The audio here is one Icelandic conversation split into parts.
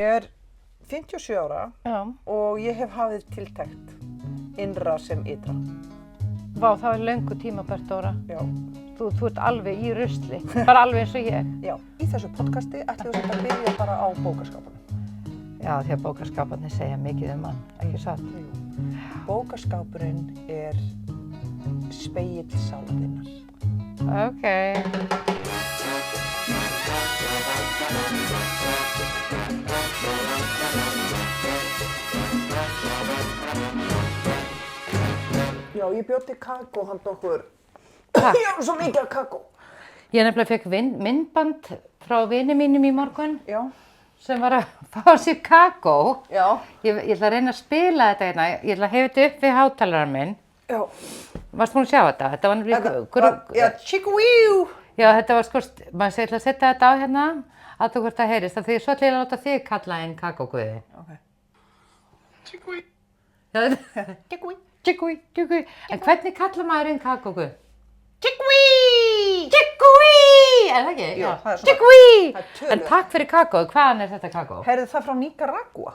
Ég er 57 ára Já. og ég hef hafið tiltekt innra sem ytra. Vá, það er löngu tímabært, Dóra. Já. Þú ert alveg í rusli, bara alveg eins og ég. Já. Í þessu podcasti ætlum við að byrja bara á bókaskápunum. Já, því að bókaskáparnir segja mikið um hann, ekki satt? Jú. Bókaskápurinn er spegill sálarinnar. Ok. Já, ég bjó til kakó handa okkur. Takk. Já, svo mikið af kakó. Ég nefnilega fekk myndband frá vini mínum í morgun Já. sem var að fá sér kakó. Já. Ég ætla að reyna að spila þetta hérna, ég ætla að hefa þetta upp við hátalarann minn. Já. Varstu búin að sjá þetta? Þetta var nefnilega... Já, chick-wee-ú. Já, þetta var sko, maður segir að setja þetta á hérna, að þú hvort það heyrist, af því svo ætla ég að láta þig kalla inn kakóguði. Ok. Chick-wee. Chick-wee. En hvernig kallar maður inn kakóguð? Chick-wee! Chick-wee! Er það ekki? Jú, Já. það er svona- Chick-wee! það er tölur. En takk fyrir kakóð, hvaðan er þetta kakó? Heyrðu það frá Nicaragua.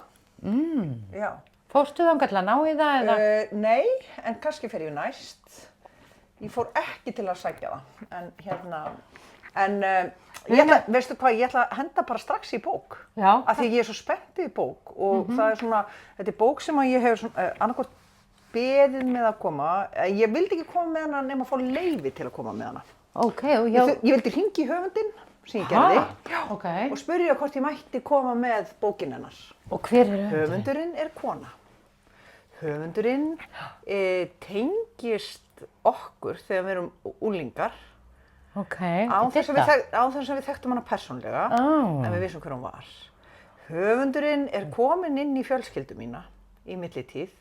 Já. Fórstu þangað til að ná í það eða? Nei, en kannski fer ég næst. Ég fór ekki til að sækja það, veistu hvað, ég ætla að henda bara strax í bók. Já. Af því ég er svo spennt í bók og það er svona, þetta er bók sem að ég hef annarkvort beðið með að koma. Ég vildi ekki koma með hana nema að fá leyfi til að koma með hana. Ok, og já. Ég vildi hringja í höfundinn, sem ég gerði, Ok. og spyrja hvort ég mætti koma með bókinn hennar. Og hver er höfundurinn? Höfundurinn er kona. Höfundurinn tengist okkur þegar við erum unglingar. Ok, Án þess að við þekktum hana persónlega, Ó. en við vissum hver hún var. Höfundurinn er kominn inn í fjölskyldu mína í millitíð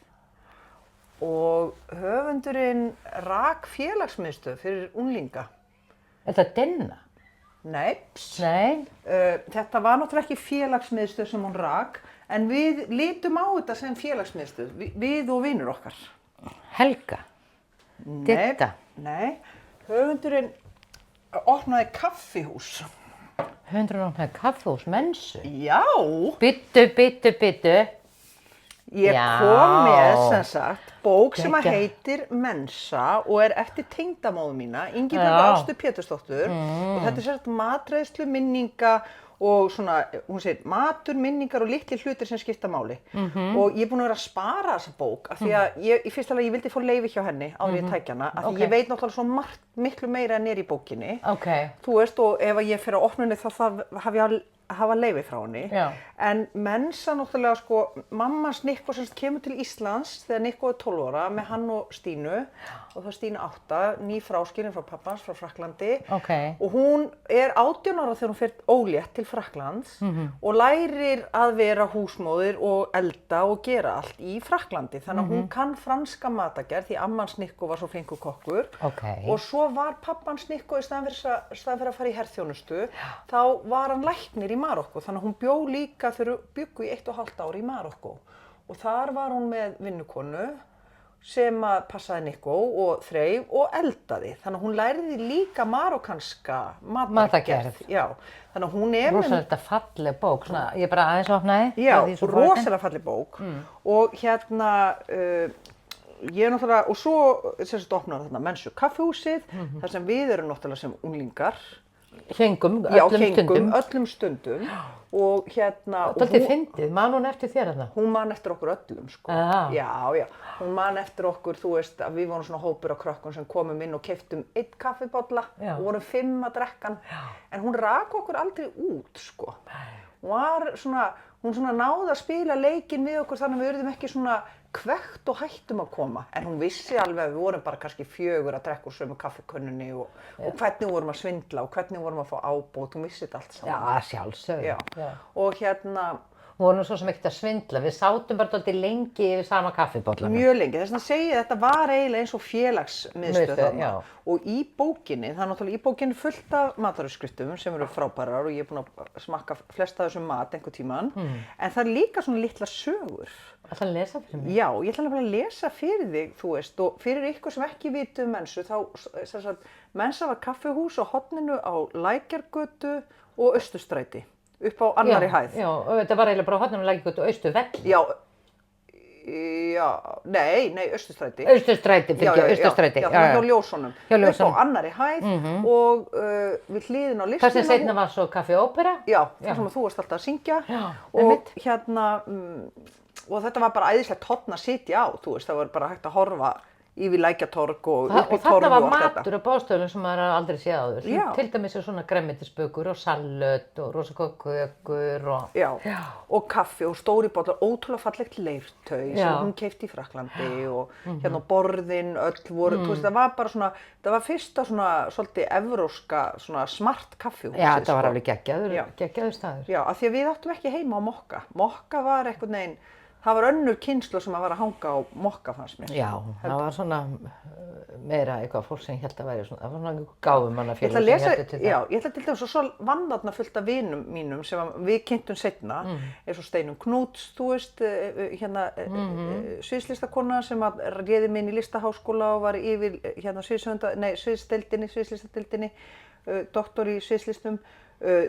og höfundurinn rak félagsmiðstöð fyrir unglinga. Er þetta Dinna? Nei, Nei. þetta var náttúrulega ekki félagsmiðstöð sem hún rak, en við litum á þetta sem félagsmiðstöð, við og vinur okkar. Helga? Didda? Nei, höfundurinn opnaði kaffihús. Höfundurinn opnaði kaffihús, Mensu? Já, Bittu. ég Já. kom með sem sagt bók sem að Geggjað. heitir Mensa og er eftir tengdamóður mína, Ingibjörgu Já. Ástu Pétursdóttur og þetta er sem sagt matreiðslu, minninga og svona, hún segir matur, minningar og litlir hlutir sem skipta máli. Og ég er búin að vera að spara þessa bók af því að í fyrsta lagi ég vildi fá leyfi hjá henni áður en ég tæki hana af því Ok. ég veit náttúrulega svo miklu meira en er í bókinni. Ok. Þú veist, og ef að ég fer að opnunni þá hafi ég að hafa leyfi frá henni. Já. En Mensa náttúrulega sko, mammans Nikkó sem kemur til Íslands þegar Nikkó er 12 ára með hann og Stínu og það er Stínu 8, ný fráskilin frá pappans frá Frakklandi. Ok. Og hún er 18 ára þegar hún fer ólétt til Frakklands og lærir að vera húsmóðir og elda og gera allt í Frakklandi. Þannig að hún kann franska matagerð því ammans Nikkó var svo flinkur kokkur. Ok. Og svo var pappans Nikkó í staðinn fyrir að fara í herþjónustu, þá var hann læknir í Marokkó. Þannig að hún bjó líka þegar bjuggu í 1,5 ár í Marokkó. Og þar var hún með vinnukonu sem að passaði Nikkó og þreif og eldaði. Þannig að hún lærði líka marokkanska Matargerð. Já, þannig að hún er Rosalega falleg bók, svona, ég bara aðeins opnaði. Já, því svo forvitin. rosalega falleg bók. Og hérna, ég er náttúrulega, og svo sem sagt opnaði þarna Mensu kaffihúsið, þar sem við erum náttúrulega sem unglingar. Hengum, Já, öllum stundum. öllum stundum. Og hérna, og Dálítið fyndið, man hún eftir þér þarna? hún man eftir okkur öllum, sko. Já. Já, hún man eftir okkur, þú veist, að við vorum svona hópur af krökkum sem komum inn og keyptum 1 kaffibolla Já. og vorum 5 að drekka hann. En hún rak okkur aldrei út, sko. Hún svona náði að spila leikinn við okkur þannig að við urðum ekki svona kvekt og hættum að koma. En hún vissi alveg að við vorum bara kannski 4 að drekka úr sömu kaffikönnunni og hvernig vorum að svindla og hvernig vorum að fá ábót. Hún vissi þetta allt saman. Já, sjálfsögðu. Já. Og hérna, Hún var nú svo sem ekkert að svindla, við sátum bara dálítið lengi yfir sama kaffibollanum. mjög lengi. Þess vegna segi ég að þetta var eiginlega eins og félagsmiðstöð Miðstöð, þarna. já. Og í bókinni, það er náttúrulega í bókinni fullt af mataruppskriftum sem eru frábærar og ég er búin að smakka flesta af þessum mat einhvern tímann. En það er líka svona litlar sögur. Ætlarðu að lesa fyrir mig? Já, ég ætla nefnilega að lesa fyrir þig, þú veist, og fyrir ykkur sem ekki vitu um Mensu, þá, sem sagt, Mensa var kaffihús á horninu á Lækjargötu og Austurstræti. upp á annari hæð. Já, og þetta var eiginlega bara hornum Lækjargötu og Austurvelli. Já, nei, Austurstræti. Austurstræti, Austurstræti. Já, það var hjá ljósunum. Hjá ljósunum. Upp á annari hæð og við hliðin á listina. Það sem seinna var svo Kaffi Ópera. Já, þar sem þú varst alltaf að syngja. Já, og hérna, og þetta var bara æðislegt horn að sitja á, þú veist, það var bara hægt að horfa yfir Lækjartorg og upp í torg og allt þetta. Og þarna var matur á bástöðum sem maður aldrei séð áður. Til dæmis svona grænmetisbökur og salat og rosakókukökur og... Já, og kaffi og stóri bollar, ótrúlega fallegt leirtau sem hún keypti í Frakklandi og hérna borðin öll voru, þú veist, það var bara svona, það var fyrsta svona svolítið evróska svona smart kaffihúsið. Já, þetta var alveg geggjaður staður. Já, af því að við áttum ekki heima á Mokka. Mokka var einhvern veginn, það var önnur kynslóð sem að var að hanga á Mokka fannst mér. Já, það var svona meira eitthvað fólk sem hélt að væri svona, það var svona gáfumannafélag sem héldu til það. Já, ég ætla til dæmis og svo vann þarna fullt af vinum mínum sem við kynntum seinna, eins og Steinunn Knúts, þú veist, hérna sviðslistakona sem að réði mig inn í listaháskóla og var yfir hérna sviðslistadeildinni, doktor í sviðslistum.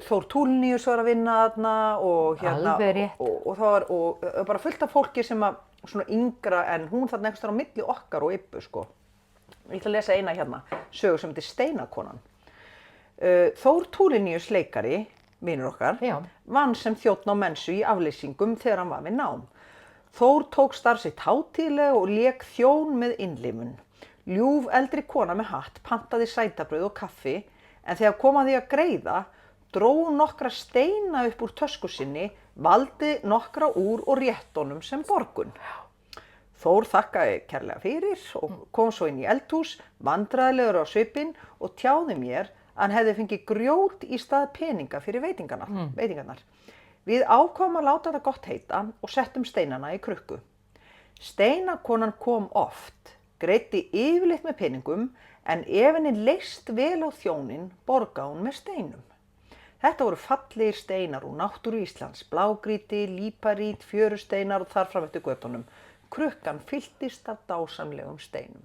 Þór Túlníus var að vinna þarna og hérna og það var bara fullt af fólki sem að svona yngra en hún þarna einhvers staðar á milli okkar og Ibbu sko. Ég ætla að lesa eina hérna, sögu sem heitir Steinakonan. Þór Túlníus leikari, vinur okkar, vann sem þjónn á mensu í afleysingum þegar hann var við nám. Þór tók starf sitt hátíðlega og lék þjón með innlimun. Ljúf eldri kona með hatt pantaði sætabrauð og kaffi en þegar kom að því að greiða dró nokkra steina upp úr tösku sinni, valdi nokkra úr og rétti honum sem borgun. Þór þakkaði kærlega fyrir og kom svo inn í eldhús, vandræðalegur á svipinn og tjáði mér að hann hefði fengið grjót í stað peninga fyrir veitingarnar. Við ákváðum að láta þetta gott heita og settum steinana í krukku. Steinakonan kom oft, greiddi yfirleitt með peningum en ef henni leist vel á þjóninn borgaði hún með steinum. Þetta voru fallegir steinar úr náttúru Íslands, blágrýti, líparít, fjörusteinar og þar fram eftir götunum. Krukkan fylltist af dásamlegum steinum.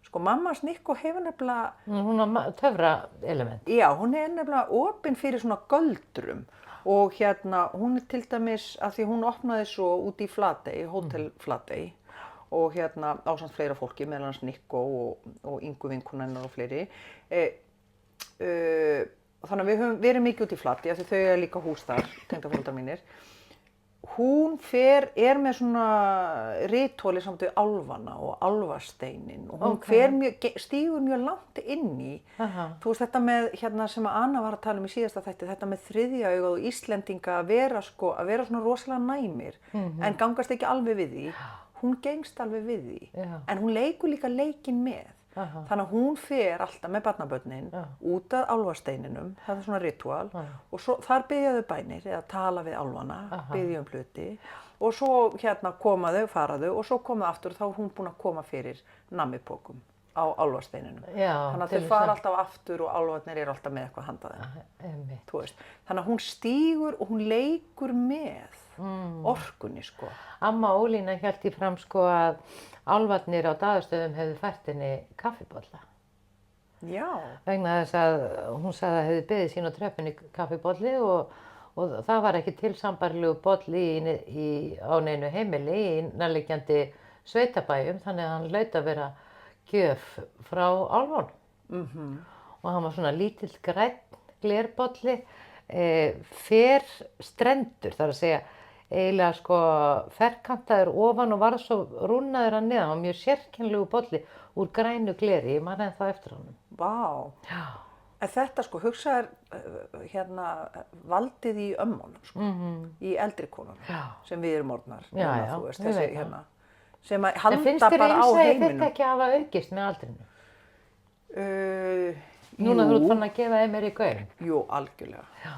Sko mamma Snikko hefur nefnilega... Hún á töfra element. Já, hún nefnilega opin fyrir svona göldrum og hérna hún til dæmis að því hún opnaði svo út í Flatey, Hótel Flatey og hérna ásamt fleira fólki, meðal annars Snikko og Ingu vinkona hennar og fleiri. Þannig að við höfum verið mikið út í Flatey af því þau eru líka hús þar, tengdaforeldrar mínir. Hún er með svona ritúali samt við álfana og álfasteinin og hún stígur mjög langt inn í. Þú veist þetta með, hérna sem að Anna var að tala um í síðasta þætti, þetta með þriðja augað og Íslendinga að vera svona rosalega næmir en gangast ekki alveg við því. Hún gengst alveg við því, en hún leikur líka leikinn með. Þannig að hún fer alltaf með barnabörnin út að álfasteininum, það er svona ritúal og svo, þar biðja þau bænir eða tala við álfana, biðja hluti og svo hérna koma þau, fara þau og svo koma þau aftur og þá er hún búin að koma fyrir nammipokum á álfasteininum. Þannig að þau fara alltaf aftur og álfarnir eru alltaf með eitthvað handað þeim. Þannig að hún stígur og hún leikur með orkunni sko. Amma Ólína hélt í fram sko að álfarnir á Daðastöðum hefðu fært henni kaffibolla. Já. Vegna þess að hún sagði að hefði beðið sín á tröppunni kaffibolli og það var ekki til sambærilegu bolli á neinu heimili í nærliggjandi sveitabæjum þannig að hann hlaut að vera gjöf frá álfunum. Og hann var svona lítill grænn glerbolli, ferstrendur, það er að segja eiginlega sko ferkantaður ofan og varð svo rúnaður hann niðan. Hann var mjög sérkennilegu bolli úr grænu gleri, ég man ennþá eftir honum. Vá. Já. En þetta sko, hugsaður hérna valdið í ömmunum sko, í eldri konunum sem við erum orðnar. Já, þú veist, þessi hérna, sem að en halda finnst þér bara á eins og heiminum. þetta ekki hafa aukist með aldrinu? Núna þú ert fann að gefa þeim meiri gaum. Jú, algjörlega. Já.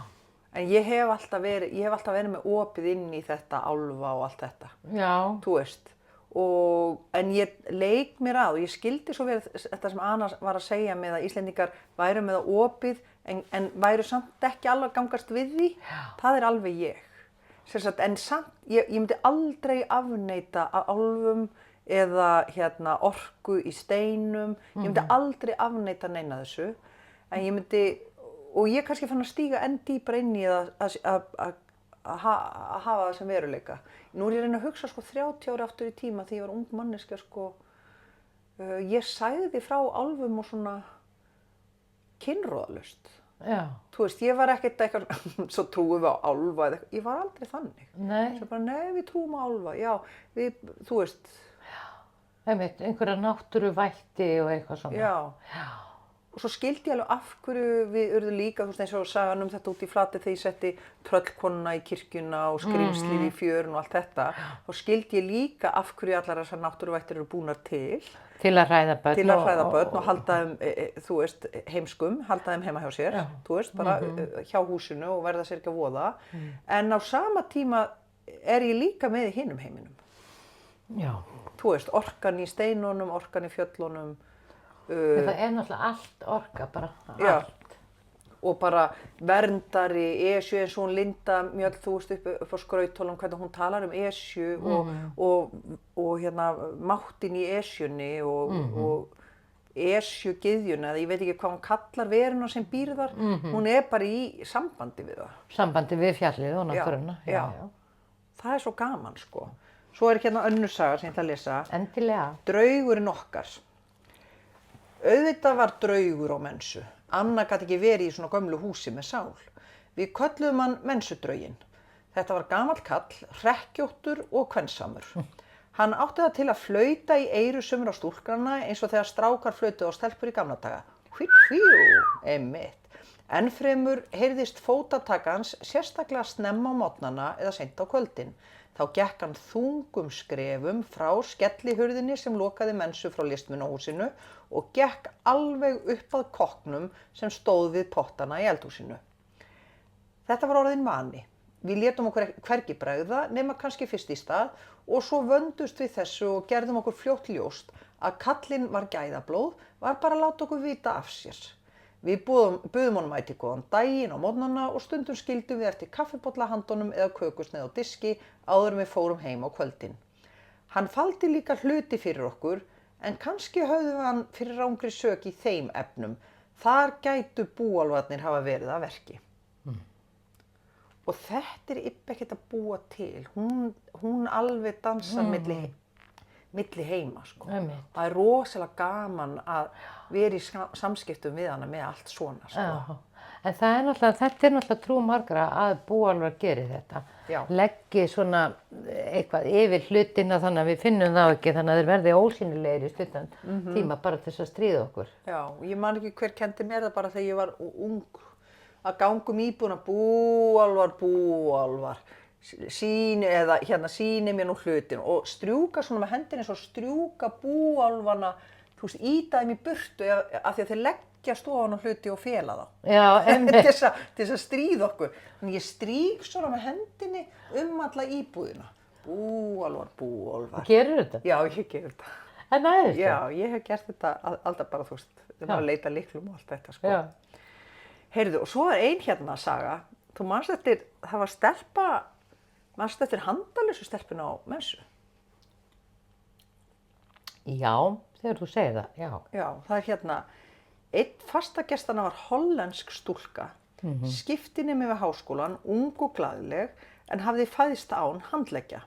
En ég hef alltaf verið með opið inn í þetta álfa og allt þetta. Já. Þú veist. En ég leik mér að og ég skildi svo vel þetta sem Anna var að segja með að Íslendingar væru með það opið en væru samt ekki alveg að gangast við því. Já. Það er alveg ég. En samt, ég myndi aldrei afneita álfum eða hérna orku í steinum. Ég myndi aldrei afneita neina þessu. En ég myndi og ég kannski fann að stíga enn dýpra inn í að hafa það sem veruleika. Nú er ég að reyna að hugsa sko 30 ári aftur í tíma þegar ég var ung manneskja sko, ég sagði frá álfum og svona kynróðalaust. Já. Þú veist, ég var ekkert eitthvað, svo trúum við á álfa eða eitthvað, ég var aldrei þannig. Nei. Svo bara, nei, við trúum á álfa, já, þú veist. Einmitt, einhverja náttúruvætti og eitthvað svona. Já. Og svo skildi ég alveg af hverju við urðum líka, þú veist, eins og sagan þetta út í Flatey þegar ég setti tröllkonuna í kirkjuna og skrimslið í fjörun og allt þetta. Þá skildi ég líka af hverju allar þessar náttúruvættir eru búnar til. Til að hræða börn. Til að hræða börn og halda þeim, þú veist, heimskum, halda þeim heima hjá sér, þú veist, bara hjá húsinu og verða sér ekki að voða. En á sama tíma er ég líka með í hinum heiminum. Já. Þú veist, orkan í steinunum, orkan í fjöllunum. Það er náttúrulega allt orka, bara allt. Já, og bara verndari, Esju eins og hún Linda Mjöll, þú veist upp á Skrauthólum, hvernig hún talar um Esju og hérna máttinn í Esjunni og Esjugyðjuna, eða ég veit ekki hvað hún kallar veruna sem býr þar, hún er bara í sambandi við það. Sambandi við fjallið og náttúruna. Já. Það er svo gaman sko. Svo er hérna önnur saga sem ég ætla að lesa. Endilega. Draugurinn okkar. Auðvitað var draugur á Mensu. Anna gat ekki verið í svona gömlu húsi með sál. Við kölluðum hann Mensudrauginn. Þetta var gamall kall, hrekkjóttur og kvensamur. Hann átti það til að flauta í eyru sumra stúlkana eins og þegar strákar flautuðu á stelpur í gamla daga. Hví, einmitt. Ennfremur heyrðist fótatak hans sérstaklega snemma á morgnana eða seint á kvöldin. Þá gekk hann þungum skrefum frá skellihurðinni sem lokaði Mensu frá listmunahúsinu og gekk alveg upp að kokknum sem stóð við pottana í eldhúsinu. Þetta var orðinn vani. Við létum okkur hvergi bregða nema kannski fyrst í stað og svo vöndust við þessu og gerðum okkur fljótt ljóst að kallinn var gæðablóð, var bara að láta okkur vita af sér. Við buðum honum ætíð góðan daginn á morgnana og stundum skildum við eftir kaffibolla handonum eða kökusneið á diski áður en við fórum heim á kvöldin. Hann faldi líka hluti fyrir okkur, en kannski höfðum við hann fyrir rangri sök í þeim efnum. Þar gætu búálfarnir hafa verið að verki. Og þetta er ekkert að búa til. Hún alveg dansar milli heima, sko. Það er rosalega gaman að vera í samskiptum við hana með allt svona, sko. En þetta er náttúrulega trú margra að búálfar geri þetta. Já. Leggi svona eitthvað yfir hlutina þannig að við finnum það ekki, þannig að þeir verði ósýnilegir í stuttan tíma bara til þess að stríða okkur. Já, ég man ekki hver kenndi mér það bara þegar ég var ung að ganga íbúðina búálfar. Sýni mér nú hlutin og strjúka svona með hendinni eins og strjúka búálfana, þú veist, ýta þeim í burtu af því að þeir leggja stofan á hluti og fela þá. Já, einmitt. til þess að stríða okkur. Þannig ég strýk svona með hendinni alla íbúðina. Búálfar. Gerur þetta? Já, ég ger þetta. En það er þetta? Já, ég hef gert þetta alltaf bara, þú veist, að leita lyklum og allt þetta, sko. Já. Heyrðu, og svo er ein hérna saga. Þú manst eftir, það var stelpa, manstu eftir handalausu stelpuna á Mensu? Já, þegar þú segir það, já. Já, það er hérna, einn fastagestanna var hollensk stúlka, skiptinemi við háskólan, ung og glaðleg, en hafði fæðst án handleggja.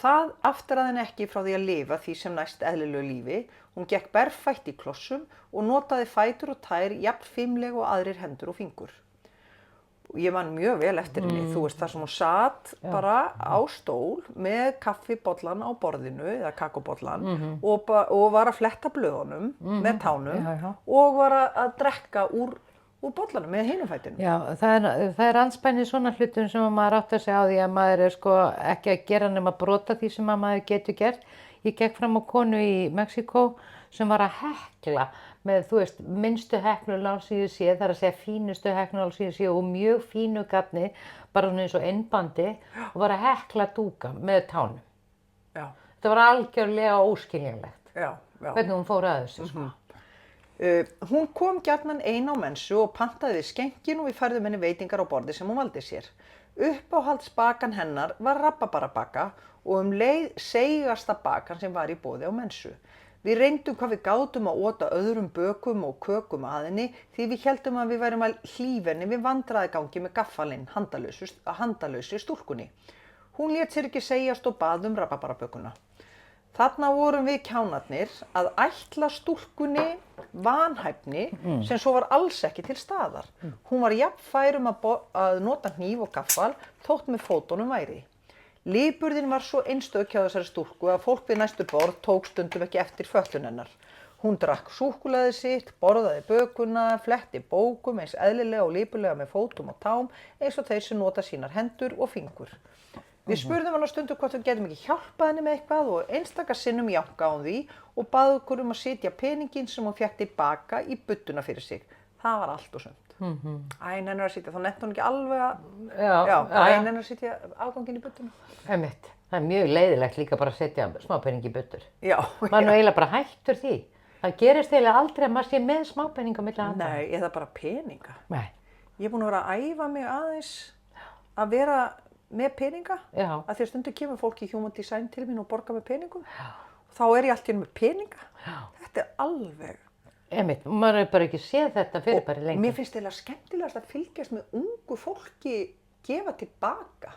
Það aftur að henni ekki frá því að lifa því sem næst eðlilegu lífi, hún gekk berfætt í klossum og notaði fætur og tær jafn fimleg og aðrir hendur og fingur. Ég man mjög vel eftir henni, þú veist, þar sem hún sat bara á stól með kaffibollan á borðinu, eða kakóbollan, og var að fletta blöðunum með tánum og var að drekka úr bollanum með hinum fætinum. Já, það er andspænis svona hlutum sem maður átt að segja á því að maður er sko ekki að gera nema brota því sem maður getur gert. Ég gekk fram á konu í Mexíkó sem var að hekla með, þú veist, minnstu heknulál sem ég sé, það er að segja fínustu heknulál sem ég sé og mjög fínu gatni, bara eins og innbandi og var að hekla dúka með tánum. Já. Þetta var algjörlega óskiljanlegt. Já. Hvernig hún fór að þessu, sko. Hún kom gjarnan ein á Mensu og pantaði við skenkin og við færðum henni veitingar á borði sem hún valdi sér. Uppáhaldsbakan hennar var rabarbarabaka og leið seigasta bakan sem var í boði á Mensu. Við reyndum hvað við gátum að ota öðrum bökum og kökum að henni því við héldum að við værum að hlífa henni við vandræðagangi með gaffalinn handalausri stúlkunni. Hún lét sér ekki segjast og bað rabarbarabökuna. Þarna vorum við kjánarnir að ætla stúlkunni vanhæfni sem svo var alls ekki til staðar. Hún var jafnfær að nota hníf og gaffal þótt með fótunum væri. Lipurðin var svo einstök hjá þessari stúlku að fólk við næstu borð tók stundum ekki eftir fötlun hennar. Hún drakk súkkulaði sitt, borðaði bökuna, fletti bókum eins eðlilega og lipurlega með fótum og tám eins og þeir sem nota sínar hendur og fingur. Við spurðum hana stundum hvort við getum ekki hjálpað henni með eitthvað og einstaka sinnum jánkaði hún því og bað okkur að setja peninginn sem hún fékk tilbaka í budduna fyrir sig. Það var allt og sumt. Æ, nennir að sitja, þá nennti hún ekki alveg að nennir að sitja afganginn í budduna. Einmitt. Það mjög leiðilegt líka bara að setja smápening í buddur. Já. Maður eiginlega bara hættur því. Það gerist eiginlega aldrei að maður sé með smápening á milli handa. Nei, eða bara peninga. Nei. Ég búin að vera að æfa mig aðeins að vera með peninga. Já. Að því að stundum kemur fólk í Human Design til mín og borgar með peningum. Já. Þá ég allt í einu með peninga. Já. Þetta alveg. Einmitt, maður hefur bara ekki séð þetta fyrir bara lengi. Mér finnst eiginlega skemmtilegast að fylgjast með ungu fólki gefa tilbaka.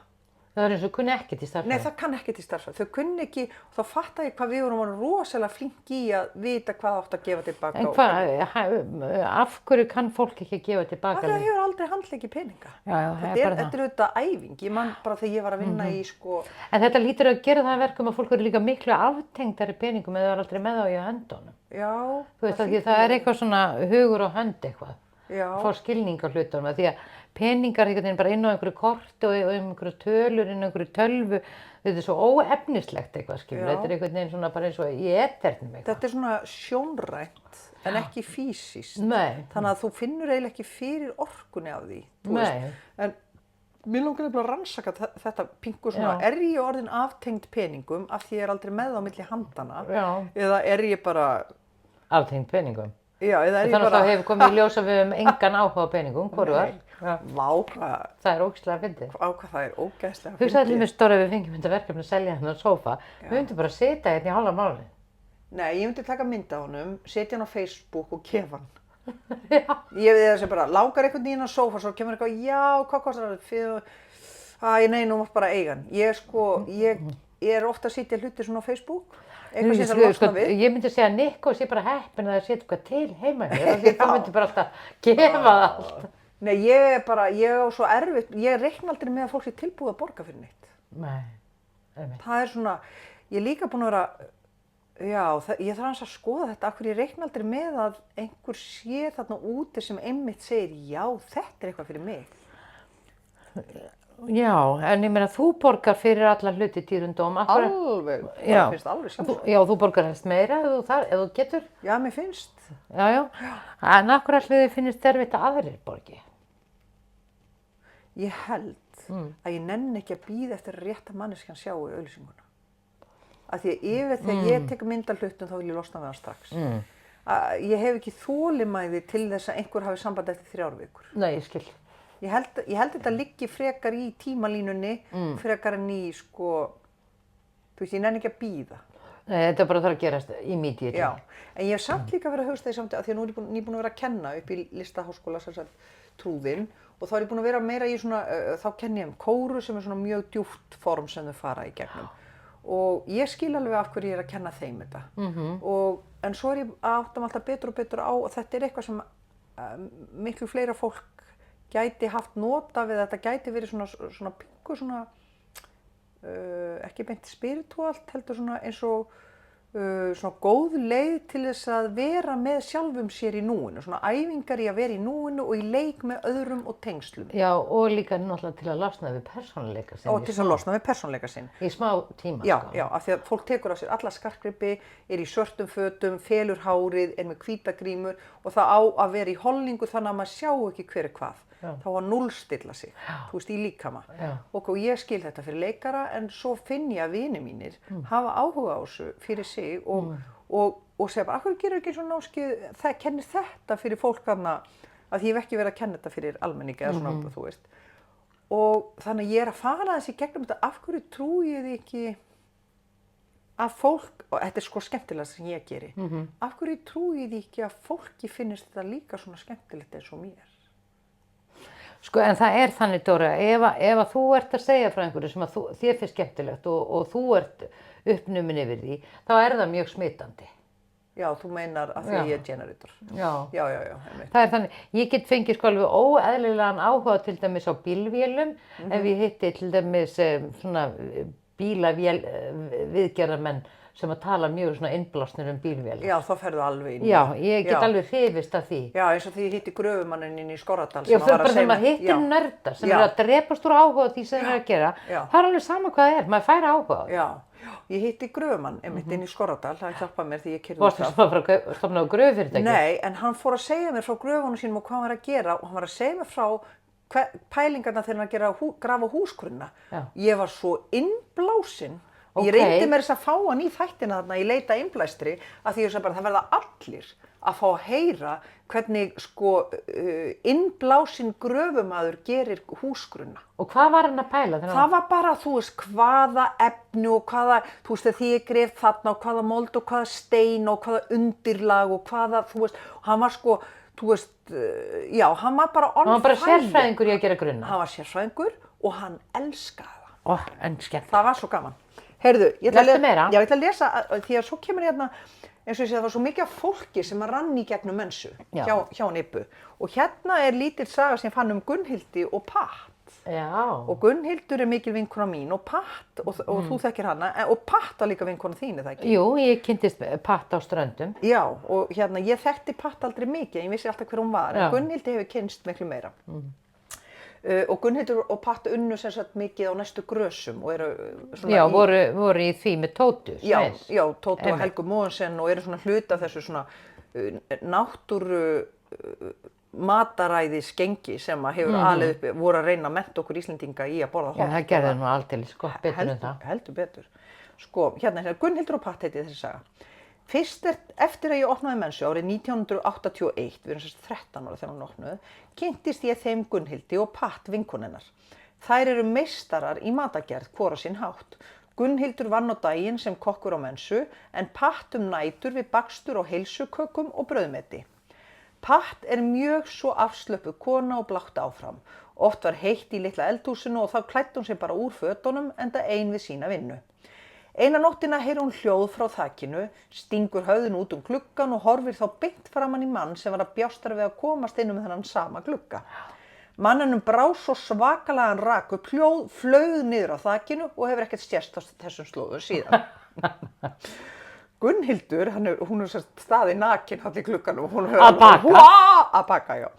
Það er eins og kunni ekkert í starffræði. Nei, það kann ekkert í starffræði. Þau kunni ekki, og þá fattaði ég hvað við vorum rosalega flink í að vita hvað átt að gefa tilbaka. En af hverju kann fólk ekki að gefa tilbaka? Það hefur aldrei handleikið peninga. Já, þetta er auðvitað æfing. Ég man bara þegar ég var að vinna í En þetta lítur að gera það verkum að fólk eru líka miklu aftengdari peningum eða er aldrei með á í höndunum. Já. Þú veist að það er eitthvað svona hugur og hönd eitthvað. Já. Fá skilning á hlutunum því að peningar einhvern veginn bara inn á einhverju korti og einhverju tölur, inn á einhverju tölvu. Þetta er svo óefnislegt eitthvað skilur. Þetta er einhvern veginn svona bara eins og í eternum eitthvað. Þetta er svona sjónrænt en ekki fysiskt. Nei. Þannig að þú finnur eiginlega ekki fyrir orkunni af því. Nei. En mér langar nefnilega að rannsaka þetta pingu svona, er ég orðin aftengd peningum af því ég er aldrei með á milli handana? Já. Eða er ég bara aftengd peningum? Já, eða er ég bara... Þannig að það hefur komið í ljós að við höfum engan áhuga á peningum, hvoru var? Vá, hvað... Það er ógeðslega fyndið. Á hvað það er ógeðslega fyndið. Hugsaðu allir með stóra við fengjum þetta verkefni að selja hérna á sófa. Við myndum bara sitja hérna í hálfa mánuði. Nei, ég myndi taka mynd af honum, setja hann á Facebook og gefa hann. Ég við þessi bara, langar einhvern veginn á sófa, svo kemur eitthvað, já, hvað kostar það? Nei, nú mátt bara eiga hann. Ég er ofta að setja hluti svona á Facebook. Eitthvað sem það losna við. Ég myndi segja að Nikko sé bara heppin að það setja eitthvað til heima hér. Því þú myndi bara alltaf gefa það allt. Nei, ég á svo erfitt, ég reikna aldrei með að fólk sé tilbúið að borga fyrir neitt. Nei, einmitt. Það er svona, ég er líka búin að vera, ég þarf aðeins að skoða þetta, af hverju ég reikna aldrei með að einhver sé þarna úti sem einmitt segir, já, þetta er eitthvað fyrir mig. Já, en ég meina þú borgar fyrir alla hluti dýrundóm. Alveg, það finnst alveg sjálfsagt. Já, þú borgar helst meira ef þú getur. Já, mér finnst. Já. En af hverju ætli þið finnist erfitt að aðrir borgi? Ég held að ég nenni ekki að bíða eftir að rétta manneskjan sjá í auglýsinguna. Af því að þegar ég tek mynd af hlutum þá vil ég losna við hann strax. Ég hef ekki þolinmæði til þess að einhver hafi samband eftir 3 vikur. Nei, ég skil. Ég held þetta liggi frekar í tímalínunni, frekar en í þú veist, ég nenni ekki að bíða. Nei, þetta bara þarf að gerast immediately. Já, en ég hef samt líka verið að hugsa því samt að því að nú er ég nýbúin að vera að kenna upp í Listaháskóla, sem sagt, Trúðinn, og þá er ég búin að vera meira í svona, þá kenni ég kóru sem er svona mjög djúpt form sem þau fara í gegnum. Og ég skil alveg af hverju ég er að kenna þeim þetta. En svo er ég að átta mig alltaf betur og betur á og þetta er eitthvað sem miklu fleira fólk gæti haft nota við þetta, gæti verið svona pingu, ekki beint spirituált, heldur svona eins og svona góð leið til þess að vera með sjálfum sér í núinu, svona æfingar í að vera í núinu og í leik með öðrum og tengslum. Já, og líka náttúrulega til að losna við persónuleika sinn. Og til að losna við persónuleika sinn. Í smá tíma, Já, af því að fólk tekur á sér alla skartgripi, er í svörtum fötum, felur hárið, er með hvítagrímur og það á að vera í holningu þannig að maður sjá ekki hver er hvað. Þá að núllstilla sig, þú veist, í líkama. Og ég skil þetta fyrir leikara en svo finn ég að vinir mínir hafa áhuga á þessu fyrir sig og segja bara, af hverju gerir ekki svona námskeið, það kennir þetta fyrir fólk þarna, að ég hef ekki verið að kenna þetta fyrir almenningi eða svona, þú veist. Og þannig að ég er að fara þessi gegnum þetta, af hverju trúi ég því ekki að fólk, og þetta sko skemmtilega sem ég geri, af hverju trúi því ekki að fólki finnst þetta líka svona skemmtilegt eins og mér? Sko, en það þannig, Dóra, ef að þú ert að segja frá einhverju sem að þér finnst skemmtilegt og þú ert uppnumin yfir því, þá það mjög smitandi. Já, þú meinar að því ég generator. Já. Já. Það þannig, ég get fengið sko alveg óeðlilegan áhuga til dæmis á bílvélum, ef ég hitti til dæmis svona bílaviðgerðarmenn sem að tala mjög svona innblásnir bílvélar. Já, þá ferðu alveg inn. Já, ég get alveg hrifist af því. Já, eins og því ég hitti gröfumanninn inn í Skorradal sem var að segja. Já, þegar maður hittir nördar sem að drepast úr áhuga á því sem þeir að gera, það alveg sama hvað það maður fær áhuga á því. Já, ég hitti gröfumann einmitt inn í Skorradal, það hjálpaði mér því ég keyrði út af. Varstu að stofna á gröfufyrirtæki? Nei, en hann fór að segja mér frá gröfunum sínum og hvað hann var að gera og hann var að segja mér frá pælingarna þegar hann að grafa húsgrunna. Ég var svo innblásin. Ég reyndi mér þess að fá hann í þættina þarna í leita innblæstri að því ég sagði bara það verða allir að fá að heyra hvernig sko innblásin gröfumaður gerir húsgrunna. Og hvað var hann að pæla? Það var bara, þú veist, hvaða efni og hvaða, þú veist, þegar ég gref þarna og hvaða mold og hvaða stein og hvaða undirlag og hvaða, þú veist, hann var sko, þú veist, já, hann var bara hann var bara sérfræðingur í að gera grunna. Hann var sérfræðingur og hann elskaði það. En skemmt. Það var svo gaman. Heyrðu, ég ætla að lesa, því að svo kemur hérna, eins og ég sé það var svo mikið af fólki sem að rann í gegnum mensu hjá Nibbu. Og hérna lítil saga sem ég fann Gunnhildi og Patt. Já. Og Gunnhildur mikil vinkona mín og Patt, og þú þekkir hana, og Patt var líka vinkona þín, það ekki? Jú, ég kynntist Patt á Ströndum. Já, og hérna, ég þekkti Patt aldrei mikið, ég vissi alltaf hver hún var, en Gunnhildi hefur kynnst miklu meira. Og Gunnhildur og Patt unnu sem sagt mikið á næstu grösum og eru svona já, voru í því með Tótu. Já, Tótu og Helgu Mogensen og eru svona hluti af þessu svona náttúru mataræði skengi sem að hefur alið uppi, voru að reyna að mennta okkur Íslendinga í að borða Já, það gerði nú aldeilis, sko, betur en það. Heldur betur. Sko, hérna Gunnhildur og Patt heiti þessi saga. Fyrst eftir að ég opnaði mensu árið 1981, við erum sérst 13 ára þegar hún opnuði, kynntist ég þeim Gunnhildi og Patt vinkonunnar. Þær eru meistarar í matagerð hvora sinn hátt. Gunnhildur vann á daginn sem kokkur á mensu en Patt nætur við bakstur og heilsukökum og brauðmeti. Patt mjög svo afslöppuð kona og blátt áfram. Oft var heitt í litla eldhúsinu og þá klæddi hún sig bara úr fötunum enda ein við sína vinnu. Eina nóttina heyrir hún hljóð frá þakinu, stingur höfðinu út gluggann og horfir þá beint framan í mann sem var að bjástara við að komast inn þennan sama glugga. Mannanum brá svo svakalega hann rak upp hljóð, flaug niður á þakinu og hefur ekkert sést á þessum slóðum síðan. Gunnhildur, hún staðið nakin hann í glugganum og hún hefur að baka, já.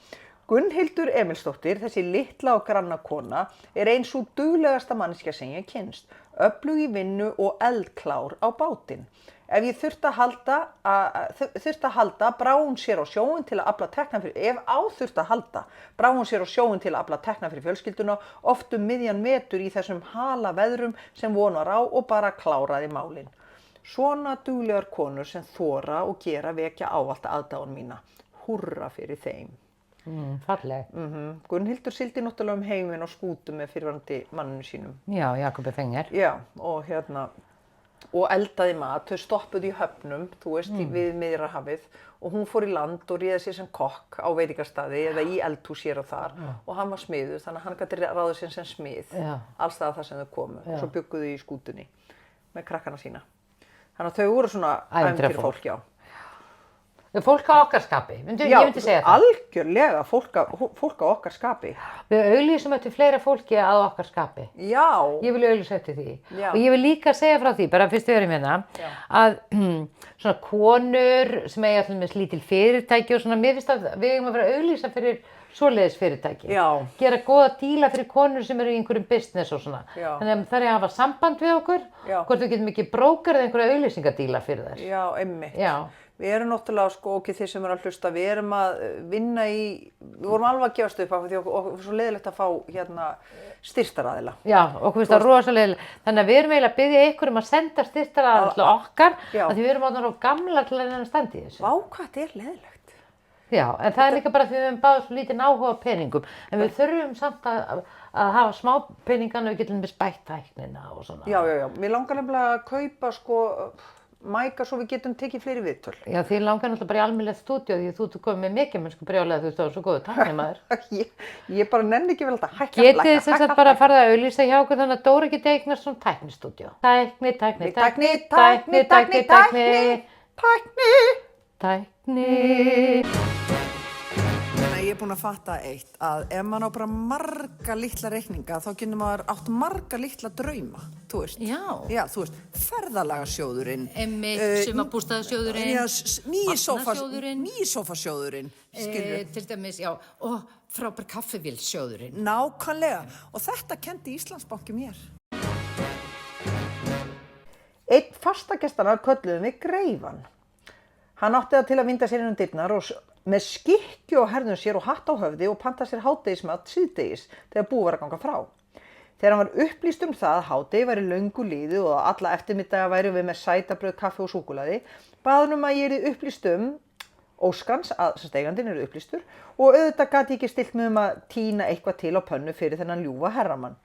Gunnhildur Emilsdóttir, þessi litla og granna kona, ein sú duglegasta manneskja sem ég kynnst, öflug í vinnu og eldklár á bátinn. Ef ég þurfti að halda, brá hún sér á sjóinn til að afla tekna fyrir fjölskylduna, oft miðjan vetur í þessum hala veðrum sem vonar á og bara kláraði málin. Svona duglegar konur sem þora og gera vekja ávallt aðdáun mína. Húrra fyrir þeim. Falleg. Gunnhildur sigldi náttúrulega heiminn á skútu með fyrrverandi manninu sínum. Já, Jakobi Fenger. Já, og og eldaði mat, þau stoppuðu í höfnum, þú veist, við Miðjarðarhafið og hún fór í land og réði sér sem kokk á veitingastaði eða í eldhús hér og þar og hann var smiður, þannig að hann gæti ráðið sér sem smið alls staðar þar sem þau komu og svo bjugguðu í skútunni með krakkana sína. Þannig að þau voru svona ævintýrafólk, já. Fólk á okkar skapi, ég myndi segja það. Já, algjörlega fólk á okkar skapi. Við auglýsum eftir fleira fólki að okkar skapi. Já. Ég vil auglýsa eftir því. Já. Og ég vil líka segja frá því, bara fyrst við erum hérna, að svona konur sem eiga allir með lítil fyrirtæki og svona, mér finnst að við eigum að vera að auglýsa fyrir svoleiðis fyrirtæki. Já. Gera góða díla fyrir konur sem eru í einhverjum business og svona. Já. Þannig að það að hafa samband við okkur, hvort við getum ekki brókarið einhverja auglýsingadíla fyrir þess. Já, einmitt. Já. Við erum náttúrulega, sko, okkur þeir sem eru að hlusta, við erum að vinna við vorum alveg að gefast upp af því okkur var svo leiðilegt að fá styrktaraðila. Já, okkur finnst það rosalega, þannig að við erum eiginlega að biðja ykkur að senda styrktaraðila til okkar, að því við erum áttur á gamla til að standa í þessu. Vá, hvað þetta leiðilegt. Já, en það líka bara því við höfum báðið svo lítinn áhuga á peningum, en við þurfum samt að að hafa smá peningana og getum við spætt tæknina og svona. Já. Mér langar nefnilega að kaupa sko mæka svo við getum tekið fleiri viðtöl. Já, því langar náttúrulega bara í almennilegt stúdíó því þú ert komið með mikið mennsku brjálæði, þú veist, það var svo góðu tæknimaður. Ég bara nenni ekki vel að hækka. Getið þið sem sagt bara að fara að auglýsa hjá okkur þannig að Dóra geti eignast svona tæknistúdíó. Tækni. Ég er búin að fatta eitt, að ef maður á bara marga litla reikninga, þá getur maður átt marga litla drauma, þú veist. Já, þú veist, ferðalagarsjóðurinn. Sumarbústaðasjóðurinn. Nýi sófasjóðurinn. Til dæmis, já, og frábær kaffivélsjóðurinn. Nákvæmlega, og þetta kenndi Íslandsbanki mér. Einn fastagestarnar kölluðum við Greifan. Hann átti það til að vinda sér inn dyrnar og með skikkju á herðum sér og hatt á höfði og panta sér hádegismat síðdegis þegar búið var að ganga frá. Þegar hann var upplýst það að hádegi væri löngu liðið og alla eftirmiddaga væri við með sætabrauð, kaffi og súkkulaði, bað hann að ég yrði upplýst óskans að eigandinn eru upplýstur og auðvitað gat ég ekki stillt mig að tína eitthvað til á pönnu fyrir þennan ljúfa herramann.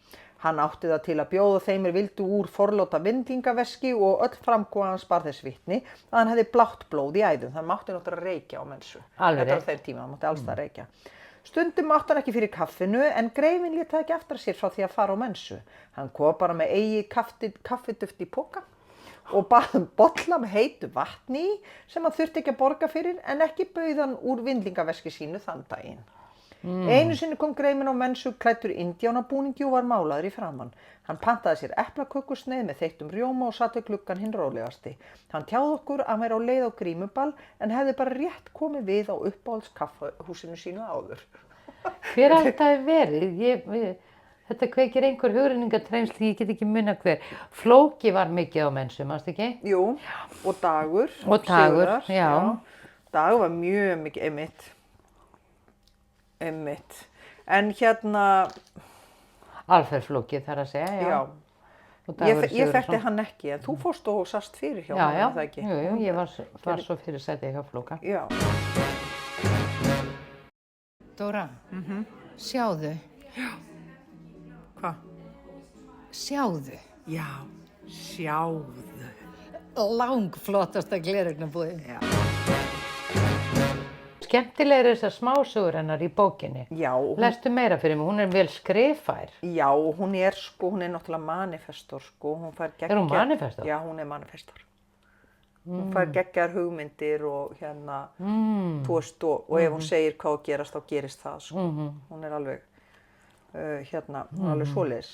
Hann átti það til að bjóða þeim vildu úr forláta vindlingaveski og öll framkoma hans bar þess vitni að hann hefði blátt blóð í æðum. Það mátti náttúrulega reykja á mensu. Alveg. Þetta var þeim tíma, hann mátti alls það reykja. Stundum mátti hann ekki fyrir kaffinu en Greifinn lét það ekki aftur sér frá því að fara á mensu. Hann kom bara með eigið kaffiduft í poka og bað bolla með heitu vatni sem hann þurfti ekki að borga fyrir en ekki bauð hann úr vindlingaveski sínu þann daginn. Einu sinni kom Greifinn á mensu klæddur indjánabúningi og var málaður í framan. Hann pantaði sér eplakökusneið með þeyttum rjóma og satt við gluggann hinn rólegasti. Hann tjáði okkur að hann væri á leið á grímuball en hefði bara rétt komið við á uppáhaldskaffahúsinu sínu áður. Hver alltaf verið? Þetta kveikir einhver hugrenningatrennsli, ég get ekki munað hver. Flóki var mikið á mensu, manstu ekki? Jú, og Dagur. Og Dagur, já. Dagur var mjög mikið einmitt. En hérna... Alfreð Flóki þar að segja, já. Ég þekkti hann ekki, en þú fórst og sast fyrir hjá hann, það ekki? Já, ég var svo fyrirsætið hjá Flóka. Já. Dóra, sjáðu. Hvað? Sjáðu. Já, sjáðu. Langflottasta gleraugnabúðin. Já. Skemmtilega þessar smásögur hennar í bókinni. Já. Lestu meira fyrir mig, hún er vel skrifær. Já, hún er náttúrulega manifestor, hún fær geggjar... Er hún manifestor? Já, hún er manifestor. Hún fær geggjar hugmyndir og hérna, þú veist, og ef hún segir hvað gerast, þá gerist það, sko. Hún er alveg, hún er alveg svoleiðis.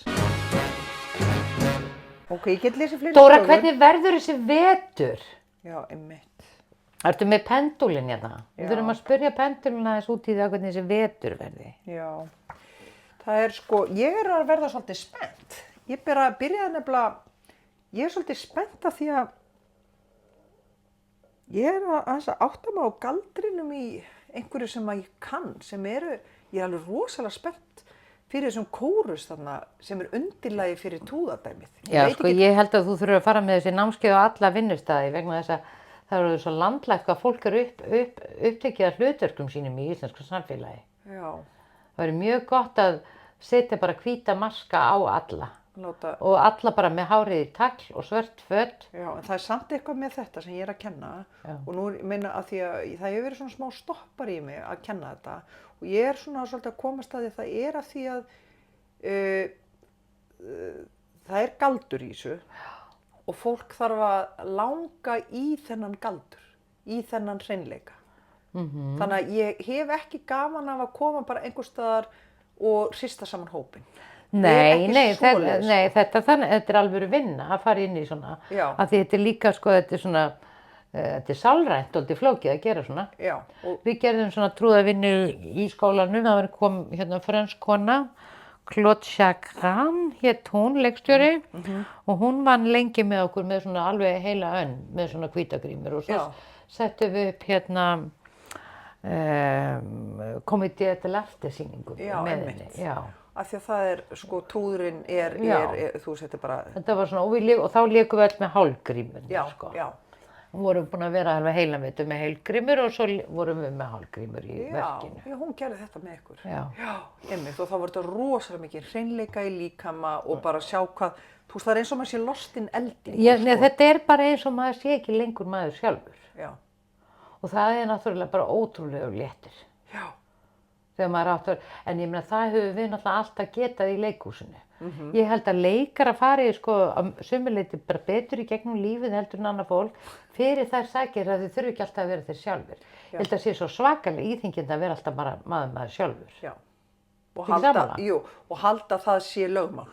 Ok, ég get lesið fleiri Dóra, hvernig verður þessi vetur? Já, einmitt. Ertu með pendúlinn hérna? Við þurfum að spyrja pendúlinn aðeins út í það hvernig þessi vetur verði. Já, það er sko, ég er að verða svolítið spennt. Ég byrjaði nefnilega, ég er svolítið spennt af því að ég er að átta mig á galdrinum í einhverju sem að ég kann, ég er alveg rosalega spennt fyrir þessum kórus þarna sem er undirlagi fyrir túðadæmið. Já, sko, ég held að þú þurfur að fara með þessi námskeið á alla vinnustæði vegna þess að það eru svo landlægt að fólk eru upptekið af hlutverkum sínum í íslensku samfélagi. Já. Það verður mjög gott að setja bara hvíta maska á alla. Og alla bara með hárið í tagl og svört föt. Já, en það er samt eitthvað með þetta sem ég er að kenna. Já. Og nú meina að því að það hefur verið svona smá stoppar í mig að kenna þetta. Og ég er svona svolítið að komast að því að það er að því að það er galdur í þessu. Og fólk þarf að langa í þennan galdur, í þennan hreinleika. Þannig að ég hef ekki gaman af að koma bara einhvers staðar og hrista saman hópinn. Nei, þetta er alvöru vinna að fara inn í svona. Já. Af því þetta er líka, sko, þetta er sálrænt og þetta er flókið að gera svona. Já. Við gerðum svona trúðavinnu í skólanum, það kom hérna frönsk kona, Claude Chagrin hét hún, leikstjóri, og hún vann lengi með okkur með svona alveg heila önn, með svona hvítagrímur og svo settum við upp hérna Comédie de l'Arte sýningu með henni. Já, af því að það er, sko, trúðurinn þú setur bara... Þetta var svona, og þá lékum við öll með hálfgrímur, sko. Já. vorum búin að vera alveg heilanveitu með heilgrímur og svo vorum við með hálfgrímur í verkinu. Já, hún gerði þetta með ykkur. Já. Já, einmitt, og þá var þetta rosalega mikið hreinleika í líkama og bara sjá hvað, þú veist, það er eins og maður sé lostinn elding. Nei, þetta er bara eins og maður sé ekki lengur maður sjálfur. Já. Og það er náttúrulega bara ótrúlega léttir. Já. Þegar maður áttur, en ég meina það höfum við náttúrulega alltaf getað í leikhúsinu. Ég held að leikara fari sko að sömuleyti bara betur í gegnum lífið heldur en annað fólk fyrir þær sakir að þau þurfi ekki alltaf að vera þeir sjálfur. Ég held að sé svo svakalega íþyngjandi að vera alltaf bara maður sjálfur. Já. Og Ekki halda það sé lögmál.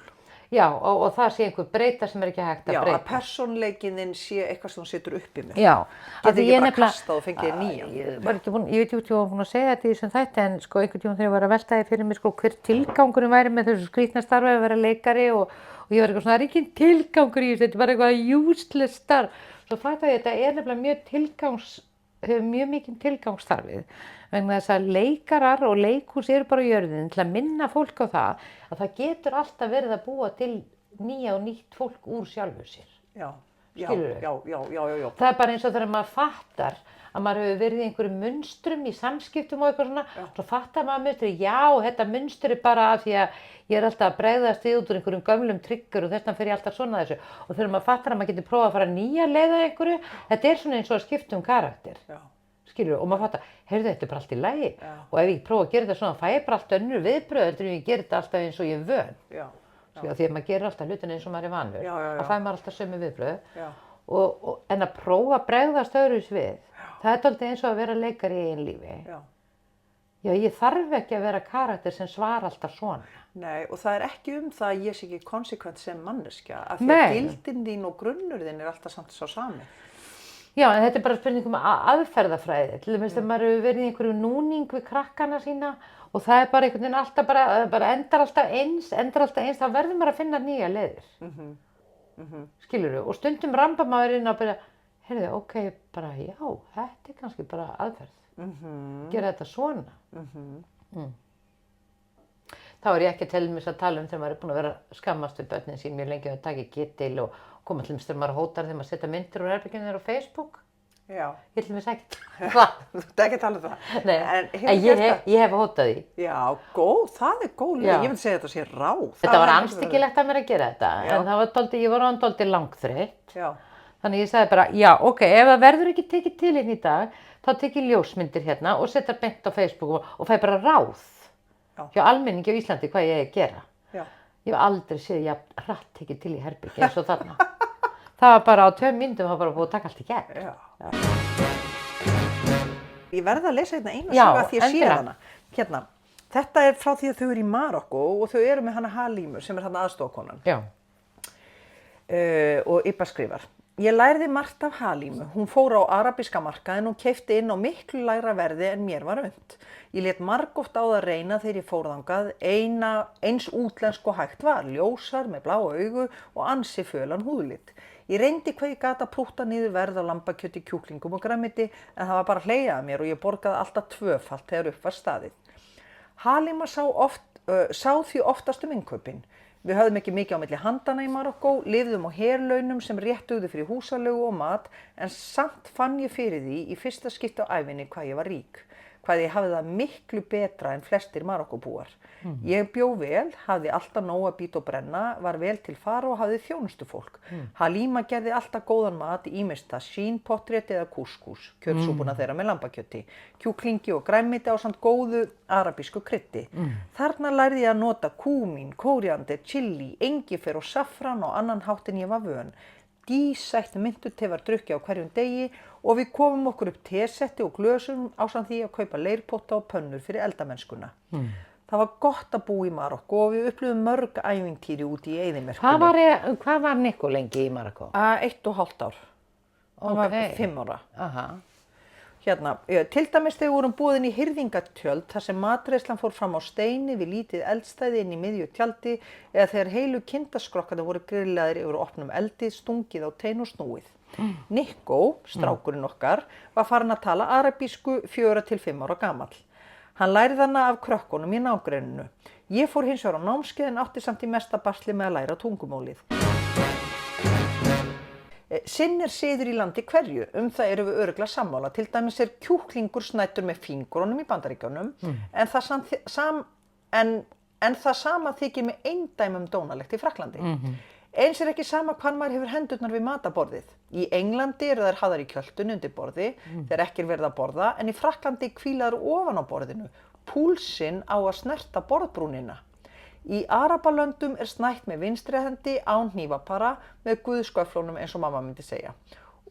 Já, og það sé einhver breyta sem er ekki hægt að breyta. Já, að persónleikinn þinn sé eitthvað sem þú setur uppi með. Já. Getur ekki bara kastað og fengið nýjan. Ég veit ekki hvort ég var búin að segja þetta í þessum þætti, en sko einhvern tímann þegar ég var að velta því fyrir mig sko hver tilgangurinn væri með þessu skrýtna starfi að vera leikari og ég var eitthvað svona, það er ekki tilgangur í þessu, þetta er bara eitthvað useless starf. Svo fattaði ég þetta er nefnilega hefur mjög mikinn tilgangsstarfið. Vegna þess að leikarar og leikhús eru bara á jörðinni til að minna fólk á það að það getur alltaf verið að búa til nýja og nýtt fólk úr sjálfur sér. Já, já. Það er bara eins og þegar maður fattar að maður hefur verið í einhverjum munstrum í samskiptum og eitthvað svona, svo fattar maður munstri, já, þetta munstur er bara af því að ég er alltaf að bregðast út úr einhverjum gömlum tryggur og þess vegna fer ég alltaf svona þessu. Og þegar maður fattar að maður getur prófað að fara nýja leið að einhverju, þetta er svona eins og að skipta karakter. Já. Skilur, og maður fattar, heyrðu, þetta er bara allt í lagi. Og ef ég prófa að gera þetta svona, fæ ég bara allt önnur viðbrögð heldur en ég gerir þetta alltaf eins og ég er vön. Já. Því að maður gerir alltaf hlutina eins og maður er vanur. Það fæ maður alltaf sömu viðbrögð. En að prófa að bregðast öðruvísi við, það er dálítið eins og að vera leikari í eigin lífi. Já, ég þarf ekki að vera karakter sem svara alltaf svona. Nei, og það er ekki það að ég sé ekki konsekvent sem manneskja, af því að gildin þín og grunnur þín er alltaf samt svo sami. Já, en þetta er bara spurning aðferðafræði. Til dæmis þegar maður hefur verið í einhverju núning við krakkana sína og það er bara einhvern veginn alltaf bara endar alltaf eins, þá verður maður að finna nýja leiðir. Skilurðu? Og stundum rambar maður inn að bara, heyrðu, ok, bara já, þetta er kannski bara aðferð. Gera þetta svona. Þá er ég ekki til dæmis að tala þegar maður er búin að vera að skammast við börnin sín mjög lengi og taka getil og koma til dæmis þegar maður hótar þegar maður setja myndir úr herberginu þeirra á Facebook. Já. Ég til dæmis ekki það. Þú ert ekki að tala það. Nei, en ég hef hótað því. Já, það er góð leið. Ég myndi segja þetta sé ráð. Þetta var andstyggilegt að mér að gera þetta, en það var ég var orðin dálítið langþreytt. Já. Þannig ég sagði bara, já, ok, ef það verður ekki tekið til hérna í dag, þá tek ég ljósmyndir hérna og setja beint á Facebook og fæ bara ráð hjá almenningi á Íslandi hvað ég gera. Já. Ég hef aldrei séð ég hratt tekið til í herbergi eins og þarna. Það var bara á 2 mínútum, það var bara búið að taka allt í gegn. Já. Ég verði að lesa hérna eina sögu að því að sé hana. Hérna, þetta er frá því að þau eru í Marokkó og þau eru með hana Halímu sem er hana aðstoðarkonan. Já. Og Ibba skrifar. Ég lærði margt af Halímu. Hún fór á arabíska markaðinn og keypti inn á miklu lægra verði en mér var unnt. Ég lét margoft á það reyna þegar ég fór þangað, eins útlensk og hægt var, ljósar með bláu augu og ansi fölan húðlit. Ég reyndi hvað ég gat að prútta niður verð á lambakjöti, kjúklingum og grænmeti, en það var bara hlegið að mér og ég borgaði alltaf 2-falt þegar upp var staðið. Halíma sá því oftast innkaupin. Við höfðum ekki mikið á milli handana í Marokkó, lifðum á herlaunum sem réttuðu fyrir húsalegu og mat, en samt fann ég fyrir því í fyrsta skipti á ævinni hvað ég var rík. Hvað ég hafði það miklu betra en flestir Marokkóbúar. Ég bjó vel, hafði alltaf nóg að bíta og brenna, var vel til fara og hafði þjónustufólk. Halíma gerði alltaf góðan mat, ýmist sjín, pottrétt eða kúskús, kjötsúpuna þeirra með lambakjöti, kjúklingi og grænmeti ásamt góðu arabísku kryddi. Þarna lærði ég að nota kúmín, kóríander, chili, engifer og saffran og annan hátt en ég var vön. Dísætt myntute var drukkið á hverjum degi og við komum okkur upp tesetti og glösum ásamt því að kaupa leirpotta og pönnur fyrir eldamennskuna. Það var gott að búa í Marokkó og við upplifum mörg ævintýri úti í eyðimerkunni. Hvað var Nikko lengi í Marokkó? 1,5 ár. Hann var 5 ára. Aha. Hérna, til dæmis þegar vorum boðin í hirðingatjöld þar sem matreiðslan fór fram á steini við lítið eldstæði inn í miðju tjaldi eða þegar heilu kindaskrokkarnir voru grillaðir yfir opnum eldi, stungið á tein og snúið. Nikko, strákurinn okkar, var farinn að tala arabísku 4 til 5 ára gamall. Hann lærði hana af krökkunum í nágrenninu. Ég fór hins vegar á námskeið en átti samt í mesta basli með að læra tungumálið. Sinn siður í landi hverju, það erum við örugglega sammála. Til dæmis kjúklingur snæddur með fingurunum í Bandaríkjunum, en það sama þykir með eindæmum dónalegt í Frakklandi. Eins ekki sama hvað maður hefur hendurnar við mataborðið. Í Englandi eru þær hafðar í kjöltun undir borði, þegar ekki verið að borða, en í Frakklandi hvíla þær ofan á borðinu. Púlsinn á að snerta borðbrúnina. Í Arabalöndum snætt með vinstri hendi án hnífapara með guðsköflunum eins og mamma myndi segja.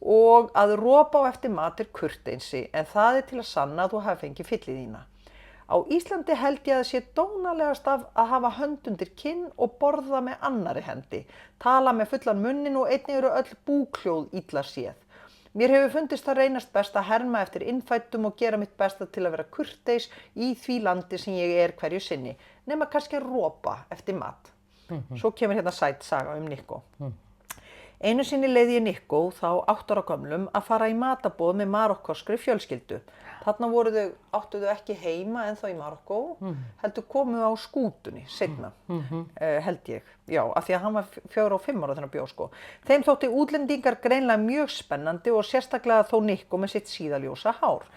Og að ropa á eftir mat kurteisi, en það til að sanna að þú hafi fengið fyllið þína. Á Íslandi held ég að það sé dónalegast af að hafa hönd undir kinn og borða með annarri hendi, tala með fullan munnin og einnig eru öll búkljóð illa séð. Mér hefur fundist það reynast best að herma eftir innfættum og gera mitt besta til að vera kurteis í því landi sem ég hverju sinni, nema kannski að ropa eftir mat. Svo kemur hérna sæt saga Nico. Einu sinni leiði ég Nico, þá 8 ára gömlum, að fara í matarboð með marokkoskri fjölskyldu. Þarna áttu þau ekki heima ennþá í Marokkó, heldur komu á skútunni seinna, held ég. Já, af því að hann var 4 og 5 ára þegar hann bjó sko. Þeim þótti útlendingar greinlega mjög spennandi og sérstaklega þó Nico með sitt síðaljósa hár.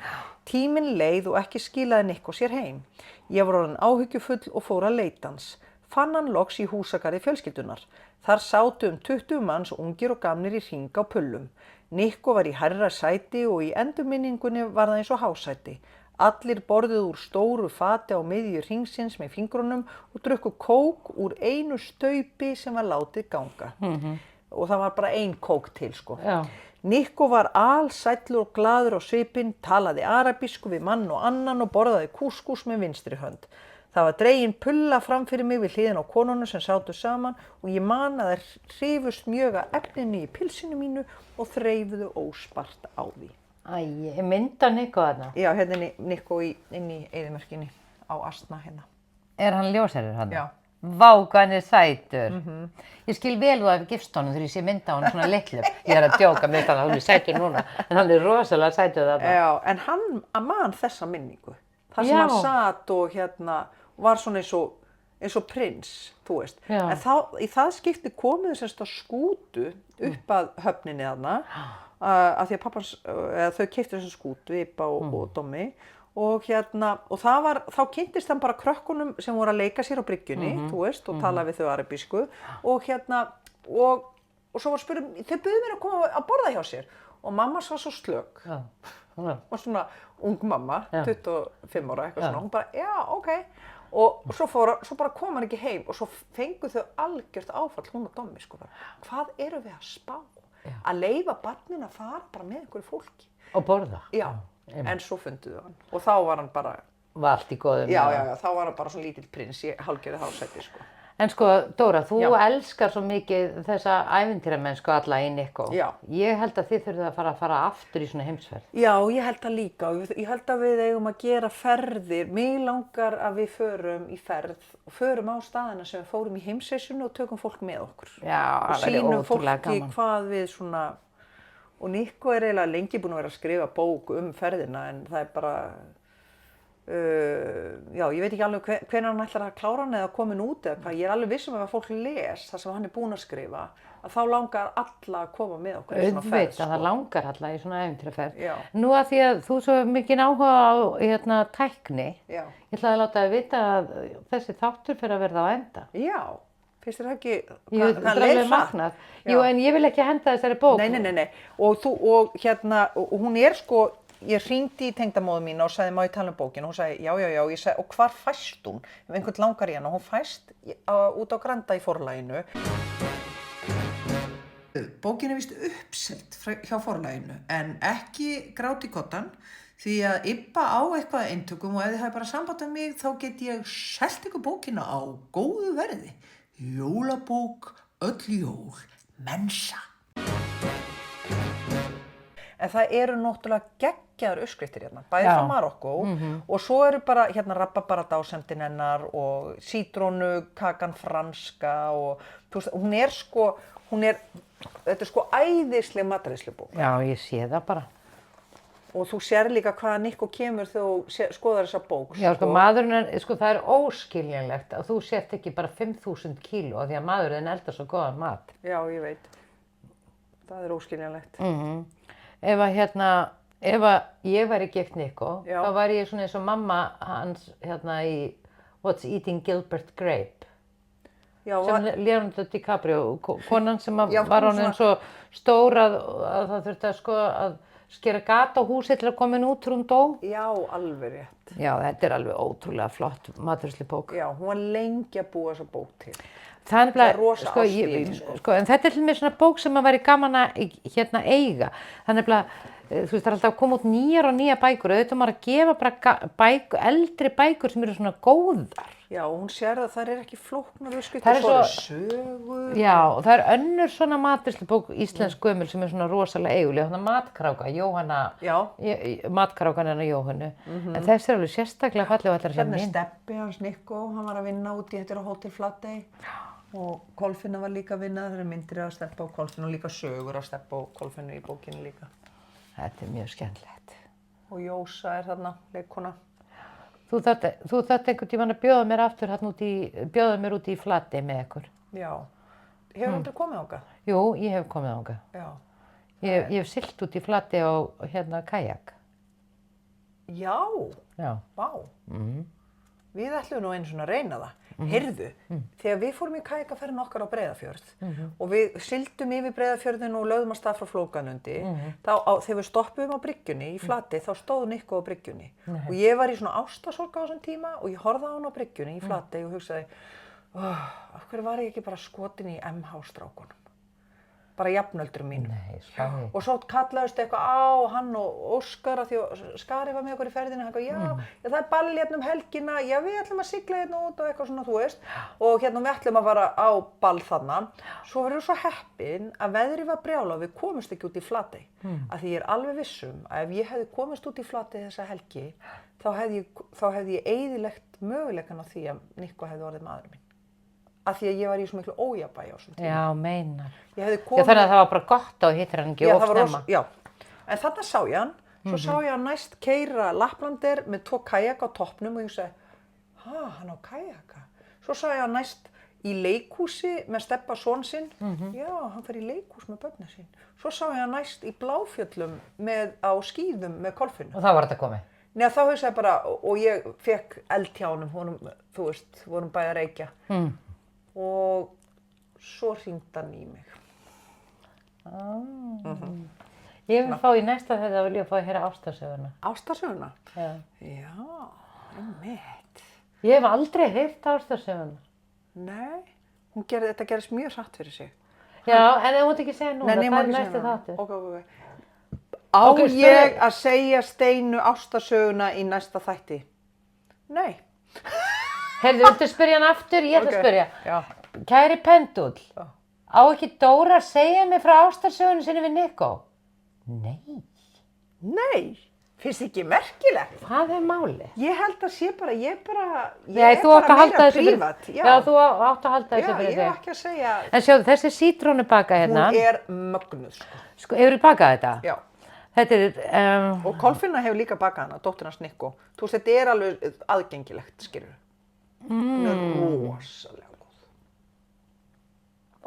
Tíminn leið og ekki skilaði Nico sér heim. Ég var orðin áhyggjufull og fór að leita hans. Fann hann loks í húsagarði fjölskyldunar. Þar sátu 20 manns ungir og gamlir í hring á pullum. Nico var í hærra sæti og í endurminningunni var það eins og hásæti. Allir borðuðu úr stóru fati á miðju hringsins með fingrunum og drukku kók úr einu staupi sem var látið ganga. Og það var bara ein kók til sko. Já. Nico var alsællur og glaður á svipinn, talaði arabísku við mann og annan og borðaði kúskús með vinstri hönd. Það var dregin pulla fram fyrir mig við hliðina á konunum sem sátu saman og ég man að þær hrifust mjög að efninu í pilsinu mínu og þreifuðu óspart á því. Æ, mynda Nico þarna? Já, hérna Nico inn í eyðimörkinni á Astna hérna. Hann ljósherður hann? Já. Vá, hvað hann sætur. Ég skil vel þú að gifst honum þegar ég sé mynda honum svona litlum. Ég að djóka með hann er sætur núna, en hann rosalega sætur þarna. Já, en hann man þessa minningu. Það sem hann sat og var svona eins og prins, þú veist. Já. En í það skipti komuðu semst á skútu upp að höfninni þarna, af því að þau keyptu þessa skútu, Ibba og Dommi, og þá kynntist hann bara krökkunum sem voru að leika sér á bryggjunni, þú veist, og tala við þau arabísku, og svo var spurðum, þau buðu mér að koma að borða hjá sér, og mamma var svo slök. Já. Og svona ung mamma, 25 ára, eitthvað svona, hún bara, já, ok. Og svo bara kom hann ekki heim og svo fengu þau algjört áfall, hún og Dommi, sko. Hvað erum við að spá? Að leyfa barninu að fara bara með einhverju fólki. Og borða? Já, en svo funduðu hann. Og þá var hann bara... Var allt í góðum? Já, þá var hann bara svona lítill prins í hálfgerðu hásæti, sko. En sko, Dóra, þú elskar svo mikið þessa ævintýramennsku alla í Nico. Já. Ég held að þið þurfið að fara aftur í svona heimsferð. Já, ég held það líka. Ég held að við eigum að gera ferðir. Mig langar að við förum í ferð og förum á staðina sem við fórum í heimsreisuna og tökum fólk með okkur. Já, það væri ótrúlega gaman. Og sýnum fólki hvað við svona... Og Nico eiginlega lengi búin að vera að skrifa bók ferðina en það bara... Já, ég veit ekki alveg hvenær hann ætlar að klára hann eða komin út eða hvað. Ég alveg vissum ef að fólk les það sem hann búinn að skrifa að þá langar alla að koma með okkur í svona ferð. Auðvitað, það langar alla í svona ævintýraferð. Já. Nú að því að þú svo mikinn áhuga á tækni, Já. Ég ætlaði að láta þig vita að þessi þáttur fer að verða á enda. Já, finnst þér ekki, það leið hratt? Jú, en ég vil ekki henda þessari bók. Nei. Og hún sko, ég hringdi í tengdamóður mína og sagði, má ég tala um bókina? Hún sagði, já. Ég sagði, og hvar fæst hún? Ef einhvern langar í hana, hún fæst út á Granda í Forlaginu. Bókin víst uppselt hjá Forlaginu, en ekki grát í kottan, því að Ibba á eitthvað eintökum og ef þið hafi bara samband um mig, þá get ég selt ykkur bókina á góðu verði. Jólabók, öll jól, Mensa. En það eru náttúrulega geggjaðar uppskriftir hérna, bæði frá Marokkó og svo eru bara rabarbaradásemdin hennar og sítrónukakan franska og þú veist, þetta er sko æðisleg matreiðslubók. Já, ég sé það bara. Og þú sér líka hvaða Nico kemur þegar þú skoðar þessa bók. Já, sko maðurinn, það er óskiljanlegt að þú sért ekki bara 5.000 kíló af því að maðurinn eldar svo góðan mat. Já, ég veit. Það óskiljanlegt. Ef að ég væri gift Nico, Já. þá væri ég svona eins og mamma hans í What's Eating Gilbert Grape. Já, Sem Leonardo DiCaprio, konan sem Já, var hún honum svo stór að það þurfti að skera gat á húsi til að koma henni út hún dó. Já, alveg rétt. Já, þetta alveg ótrúlega flott matreiðslubók. Já, hún var lengi að búa þessa bók til. Það er rosa ást í henni, en þetta til mér svona bók sem að væri gaman að eiga. Það er þú veist, það er alltaf að koma út nýjar og nýjar bækur, auðvitað maður að gefa bara eldri bækur sem eru svona góðar. Já, hún sér að það ekki flóknar uppskriftir, Það er svo sögur. Já, og það er önnur svona matreiðslubók íslensk gömul sem er svona rosalega eiguleg, þannig matkráka, Jóhanna, matkrákan hennar Jóhannu. En þessi er alveg sérstaklega falleg og ætlar að sjá mín. Stebbi hans Nico, hann var að vinna úti á Hótel Flatey og Kolfinna var líka að vinna, það myndir af Stebba og Kolfinna og líka sögur af Stebba og Kolfinnu í bókinni líka. Þetta er mjög skemmtilegt. Og Jósa er þarna, leikkona. Þú þarft einhvern tímann að bjóða mér aftur bjóða mér út í Flatey með ykkur. Já. Hefur aldrei komið þangað? Jú, ég hef komið þangað. Já. Ég hef siglt út í Flatey á kajak. Já? Já. Vá. Við ætlum nú einu svona að reyna það. Heyrðu, þegar við fórum í kajakaferðina okkar á Breiðafjörð og við sigldum yfir Breiðafjörðin og lögðum af stað frá Flókalundi, þegar við stoppuðum á bryggjunni í Flatey, þá stóð Nico á bryggjunni. Og ég var í svona ástarsorg á þessum tíma og ég horfði á hann á bryggjunni í Flatey og hugsaði, af hverju var ég ekki bara skotin í MH-strákunum? Bara jafnöldurum mínum. Nei, spáði. Og svo kallaðist eitthvað á hann og Óskar af því að Skari var með okkur í ferðinni, hann eitthvað, það er ball hérna helgina, já við ætlum að sigla hérna út og eitthvað svona, þú veist. Og hérna við ætlum að fara á ball þarna. Svo verður svo heppin að veðrið var brjála og við komumst ekki út í Flatey. Af því ég er alveg vissum að ef ég hefði komist út í Flatey þessa helgi, þá hefði ég eyðilegt möguleikann á því að Nico hefði orðið maðurinn minn. Af því að ég var í svo miklu ójafnvægi á þessum tíma. Já, meinar. Þannig að það var bara gott og hittir hann ekki of snemma. Já, en þarna sá ég hann, svo sá ég hann næst keyra Laplander með 2 kajaka á toppnum og ég sagði, hann á kajaka. Svo sá ég hann næst í leikhúsi með Stebba son sinn, já, hann fer í leikhús með börnin sín. Svo sá ég hann næst í Bláfjöllum á skíðum með Kolfinnu. Og þá var þetta komið? Nei, þá hugsaði bara, og ég fekk eld hjá honum, þú veist, vorum bæði að reykja. Og svo hringdi hann í mig. Ég vil fá í næsta þetta vil ég fá að heyra ástarsöguna. Ástarsöguna? Já. Já, einmitt. Ég hef aldrei heyrt ástarsöguna. Nei, þetta gerðist mjög hratt fyrir sig. Já, en þú mátt ekki segja núna, það er næstu þáttur. Ok. Á ég að segja Steinu ástarsöguna í næsta þætti? Nei. Heyrðu, viltu spyrja hann aftur? Ég ætla að spyrja. Já. Kæri pendull, á ekki Dóra að segja mig frá ástarsögunni sinni við Nico? Nei. Nei, finnst ekki merkilegt? Hvað er málið? Ég held að ég er bara meira prívat. Já, þú átt að halda þessu fyrir þig. Já, ég hef ekki að segja. En sjáðu, þessi sítrónubaka hérna. Hún er mögnuð, sko. Sko, hefurðu bakað þetta? Já. Þetta er... Og Kolfinna hefur líka bakað hana, dóttir hans Nico. Þú veist, þetta er alveg aðgengilegt, skilur. Hún er rosalega góð.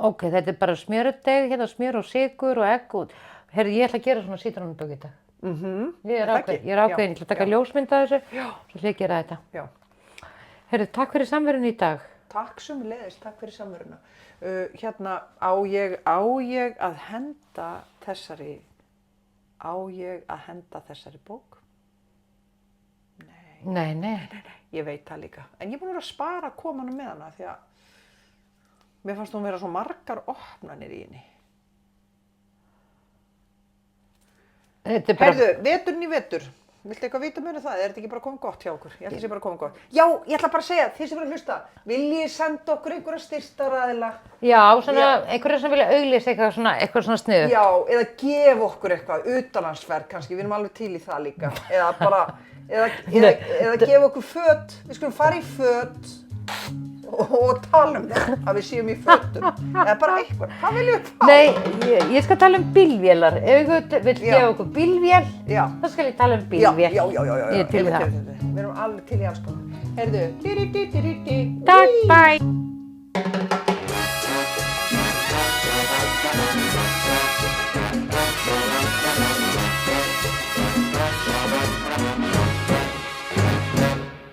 Ok, þetta er bara smjörudeig, hérna smjör og sykur og egg og... Heyrðu, ég ætla að gera svona sítrónuböku í dag. Ég er ákveðin, ég ætla að taka ljósmynd af þessu, svo ætla ég að gera þetta. Já. Heyrðu, takk fyrir samveruna í dag. Takk sömuleiðis, takk fyrir samveruna. Hérna, á ég að henda þessari bók? Nei. Ég veit það líka. En ég er búin að vera að spara komanum með hana því að mér fannst hún vera svo margar opnanir í henni. Heyrðu, veturinn í vetur. Viltu eitthvað vita mér um það? Er þetta ekki bara komið gott hjá okkur? Ég held að það sé bara komið gott. Já, ég ætla bara að segja, þið sem eru að hlusta, viljið senda okkur einhverja styrktaraðila? Já, svona einhverja sem vilja auglýsa eitthvað svona sniðugt. Já, eða gefa okkur eitthvað, utanlandsferð kannski, við erum alveg til í það líka. Eða bara, eða gefa okkur föt, við skulum fara í föt og tala um það, að við séum í fötum. Eða bara eitthvað, hvað viljum við fá? Nei, ég skal tala um bílvélar. Ef ykkur vill gefa okkur bílvél, þá skal ég tala um bílvél. Já. Ég er til í það. Við erum alveg til í alls konar. Heyrðu, Takk, bye!